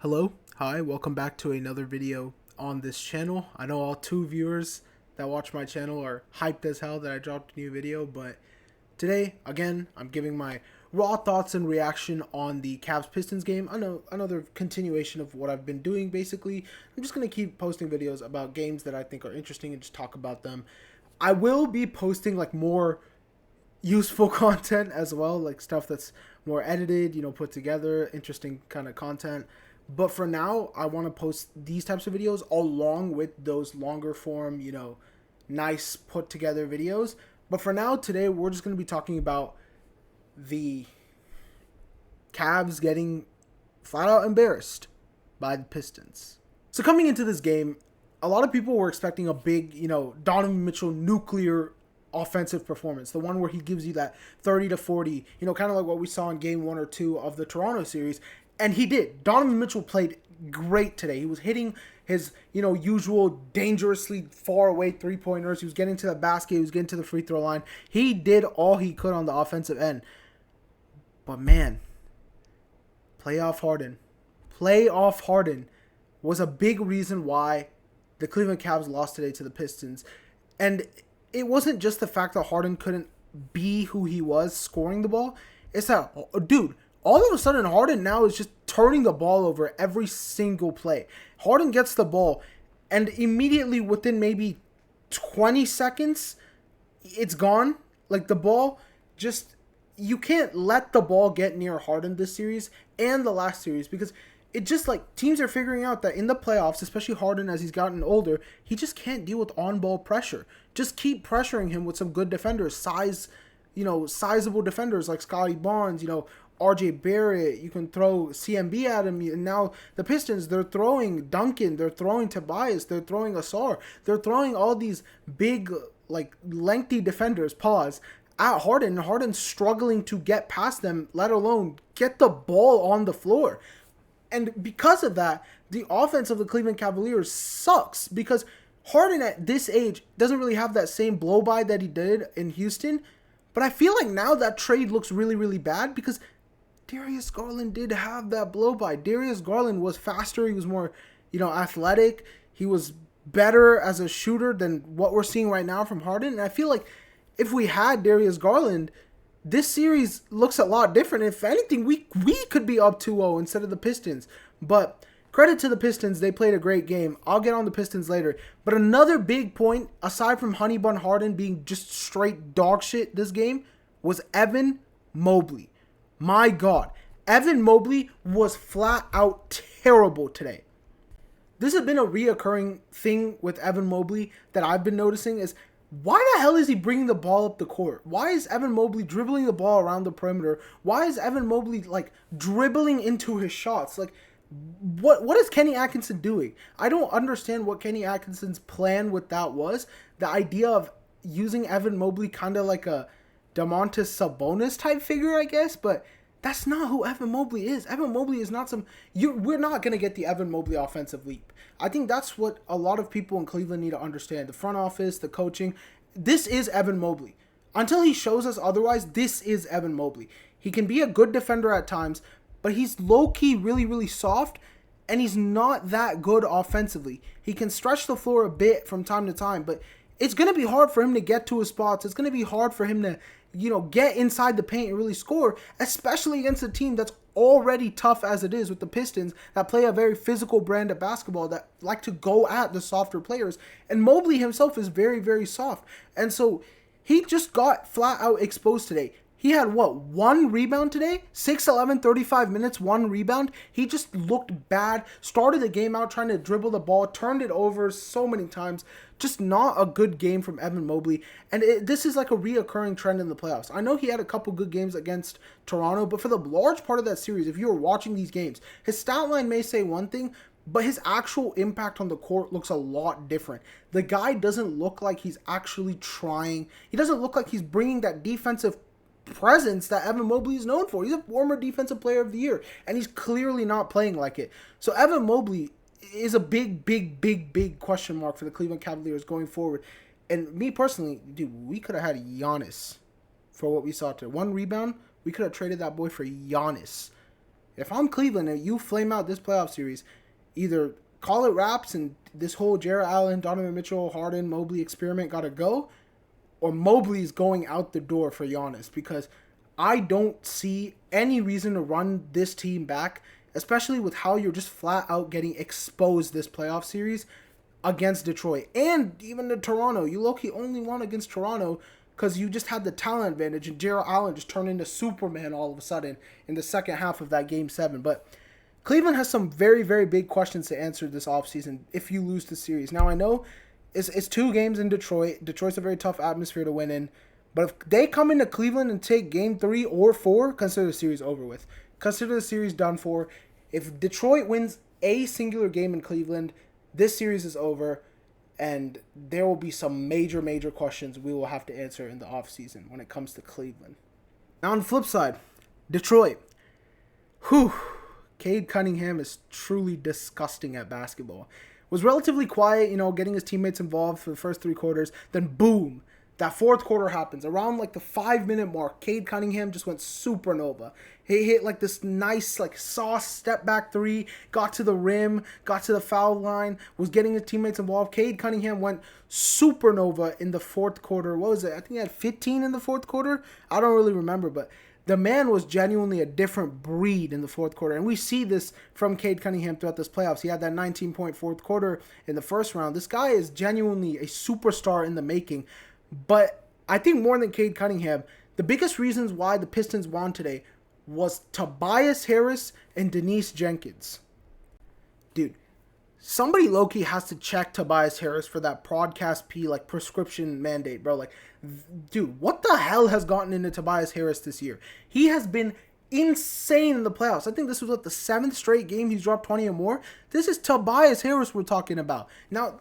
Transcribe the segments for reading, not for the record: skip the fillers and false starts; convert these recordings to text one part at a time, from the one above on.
Hello, hi, welcome back to another video on this channel. I know all two viewers that watch my channel are hyped as hell that I dropped a new video, but today, again, I'm giving my raw thoughts and reaction on the Cavs-Pistons game. I know another continuation of what I've been doing, basically. I'm just going to keep posting videos about games that I think are interesting and just talk about them. I will be posting like more useful content as well, like stuff that's more edited, put together, interesting kind of content. But for now, I want to post these types of videos along with those longer form, nice put together videos. But for now, today, we're just going to be talking about the Cavs getting flat out embarrassed by the Pistons. So coming into this game, a lot of people were expecting a big, Donovan Mitchell nuclear offensive performance, the one where he gives you that 30 to 40, kind of like what we saw in game 1 or 2 of the Toronto series. And he did. Donovan Mitchell played great today. He was hitting his, usual dangerously far away three-pointers. He was getting to the basket. He was getting to the free throw line. He did all he could on the offensive end. But man, playoff Harden was a big reason why the Cleveland Cavs lost today to the Pistons. And it wasn't just the fact that Harden couldn't be who he was scoring the ball. It's that, dude, all of a sudden, Harden now is just turning the ball over every single play. Harden gets the ball, and immediately within maybe 20 seconds, it's gone. Like, the ball just... You can't let the ball get near Harden this series and the last series, because it just, like, teams are figuring out that in the playoffs, especially Harden as he's gotten older, he just can't deal with on-ball pressure. Just keep pressuring him with some good defenders, sizable defenders like Scotty Barnes, RJ Barrett, you can throw CMB at him, and now the Pistons, they're throwing Duncan, they're throwing Tobias, they're throwing Asar, they're throwing all these big, lengthy defenders, at Harden. Harden's struggling to get past them, let alone get the ball on the floor. And because of that, the offense of the Cleveland Cavaliers sucks, because Harden at this age doesn't really have that same blow-by that he did in Houston, but I feel like now that trade looks really, really bad, because Darius Garland did have that blow-by. Darius Garland was faster. He was more, athletic. He was better as a shooter than what we're seeing right now from Harden. And I feel like if we had Darius Garland, this series looks a lot different. If anything, we could be up 2-0 instead of the Pistons. But credit to the Pistons. They played a great game. I'll get on the Pistons later. But another big point, aside from Honey Bun Harden being just straight dog shit this game, was Evan Mobley. My God, Evan Mobley was flat out terrible today. This has been a reoccurring thing with Evan Mobley that I've been noticing is, why the hell is he bringing the ball up the court? Why is Evan Mobley dribbling the ball around the perimeter? Why is Evan Mobley, dribbling into his shots? What is Kenny Atkinson doing? I don't understand what Kenny Atkinson's plan with that was. The idea of using Evan Mobley kind of like a Domantas Sabonis type figure, I guess, but that's not who Evan Mobley is. Evan Mobley is not we're not going to get the Evan Mobley offensive leap. I think that's what a lot of people in Cleveland need to understand. The front office, the coaching, this is Evan Mobley. Until he shows us otherwise, this is Evan Mobley. He can be a good defender at times, but he's low-key really, really soft, and he's not that good offensively. He can stretch the floor a bit from time to time, but it's going to be hard for him to get to his spots. It's going to be hard for him to, get inside the paint and really score, especially against a team that's already tough as it is with the Pistons that play a very physical brand of basketball that like to go at the softer players. And Mobley himself is very, very soft. And so he just got flat out exposed today. He had, one rebound today? 6-11, 35 minutes, one rebound. He just looked bad. Started the game out trying to dribble the ball. Turned it over so many times. Just not a good game from Evan Mobley. And this is like a reoccurring trend in the playoffs. I know he had a couple good games against Toronto, but for the large part of that series, if you were watching these games, his stat line may say one thing, but his actual impact on the court looks a lot different. The guy doesn't look like he's actually trying. He doesn't look like he's bringing that defensive presence that Evan Mobley is known for. He's a former defensive player of the year, and he's clearly not playing like it. So Evan Mobley is a big question mark for the Cleveland Cavaliers going forward. And me personally, dude, we could have had Giannis for what we saw today. One rebound, we could have traded that boy for Giannis. If I'm Cleveland and you flame out this playoff series, either call it wraps and this whole Jarrett Allen, Donovan Mitchell, Harden, Mobley experiment got to go, or Mobley's going out the door for Giannis, because I don't see any reason to run this team back, especially with how you're just flat out getting exposed this playoff series against Detroit and even the Toronto. You low-key only won against Toronto because you just had the talent advantage, and Jarrett Allen just turned into Superman all of a sudden in the second half of that Game 7. But Cleveland has some very, very big questions to answer this offseason if you lose the series. Now, I know it's 2 games in Detroit. Detroit's a very tough atmosphere to win in. But if they come into Cleveland and take Game 3 or 4, consider the series over with. Consider the series done for. If Detroit wins a singular game in Cleveland, this series is over, and there will be some major, major questions we will have to answer in the offseason when it comes to Cleveland. Now, on the flip side, Detroit. Cade Cunningham is truly disgusting at basketball. Was relatively quiet, getting his teammates involved for the first 3 quarters. Then, boom, that fourth quarter happens. Around like the 5-minute mark, Cade Cunningham just went supernova. He hit like this nice sauce step back 3, got to the rim, got to the foul line, was getting his teammates involved. Cade Cunningham went supernova in the fourth quarter. What was it? I think he had 15 in the fourth quarter. I don't really remember, but the man was genuinely a different breed in the fourth quarter. And we see this from Cade Cunningham throughout this playoffs. He had that 19-point fourth quarter in the first round. This guy is genuinely a superstar in the making. But I think more than Cade Cunningham, the biggest reasons why the Pistons won today was Tobias Harris and Denise Jenkins. Dude, somebody low-key has to check Tobias Harris for that Broadcast P prescription mandate, bro. Dude, what the hell has gotten into Tobias Harris this year? He has been insane in the playoffs. I think this was the 7th straight game he's dropped 20 or more. This is Tobias Harris we're talking about. Now,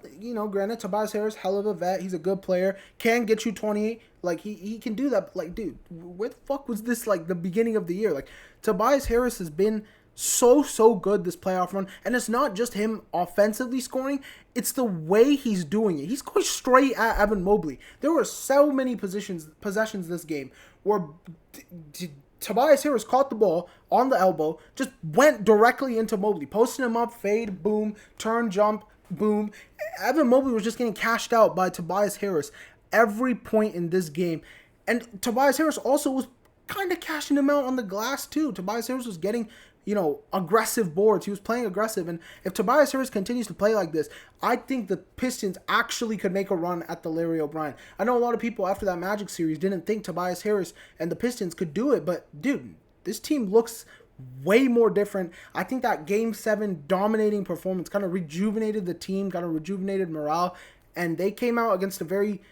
granted, Tobias Harris, hell of a vet. He's a good player. Can get you 28. He can do that. Dude, where the fuck was this, the beginning of the year? Tobias Harris has been so good this playoff run. And it's not just him offensively scoring. It's the way he's doing it. He's going straight at Evan Mobley. There were so many possessions this game where Tobias Harris caught the ball on the elbow, just went directly into Mobley, posting him up, fade, boom, turn, jump, boom. Evan Mobley was just getting cashed out by Tobias Harris every point in this game. And Tobias Harris also was kind of cashing him out on the glass too. Tobias Harris was getting, aggressive boards. He was playing aggressive. And if Tobias Harris continues to play like this, I think the Pistons actually could make a run at the Larry O'Brien. I know a lot of people after that Magic series didn't think Tobias Harris and the Pistons could do it. But, dude, this team looks way more different. I think that Game 7 dominating performance kind of rejuvenated the team, kind of rejuvenated morale. And they came out against a very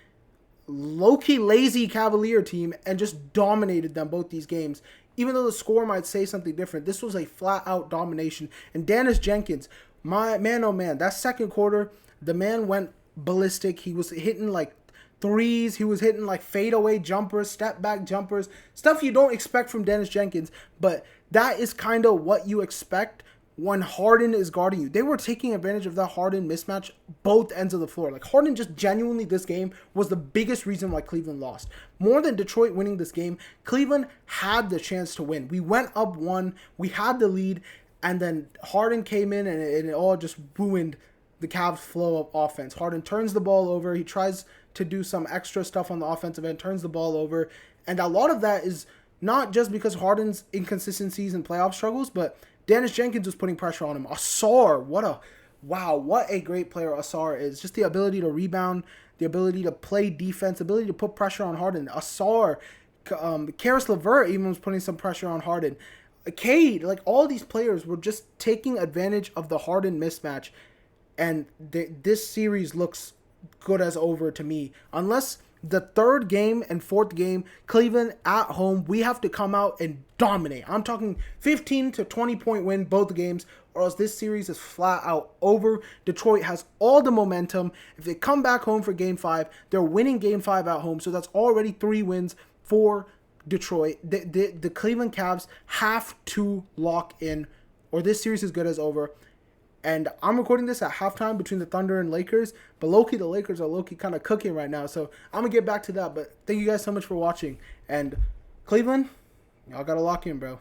low-key lazy Cavalier team and just dominated them both these games. Even though the score might say something different, this was a flat-out domination. And Dennis Jenkins, oh man, that second quarter, the man went ballistic. He was hitting threes. He was hitting fadeaway jumpers, step-back jumpers, stuff you don't expect from Dennis Jenkins. But that is kind of what you expect when Harden is guarding you. They were taking advantage of that Harden mismatch both ends of the floor. Harden just genuinely this game was the biggest reason why Cleveland lost. More than Detroit winning this game, Cleveland had the chance to win. We went up 1, we had the lead, and then Harden came in and it all just ruined the Cavs' flow of offense. Harden turns the ball over. He tries to do some extra stuff on the offensive end, turns the ball over. And a lot of that is not just because Harden's inconsistencies and playoff struggles, but Dennis Jenkins was putting pressure on him. Asar, what a great player Asar is. Just the ability to rebound, the ability to play defense, the ability to put pressure on Harden. Asar, Karis LeVert even was putting some pressure on Harden. Cade, all these players were just taking advantage of the Harden mismatch. And this series looks good as over to me. Unless the third game and fourth game, Cleveland at home, we have to come out and dominate. I'm talking 15 to 20 point win both games, or else this series is flat out over. Detroit has all the momentum. If they come back home for Game 5, they're winning Game 5 at home, so that's already 3 wins for Detroit. The Cleveland Cavs have to lock in, or this series is good as over. And I'm recording this at halftime between the Thunder and Lakers. But low-key, the Lakers are low-key kind of cooking right now. So I'm going to get back to that. But thank you guys so much for watching. And Cleveland, y'all got to lock in, bro.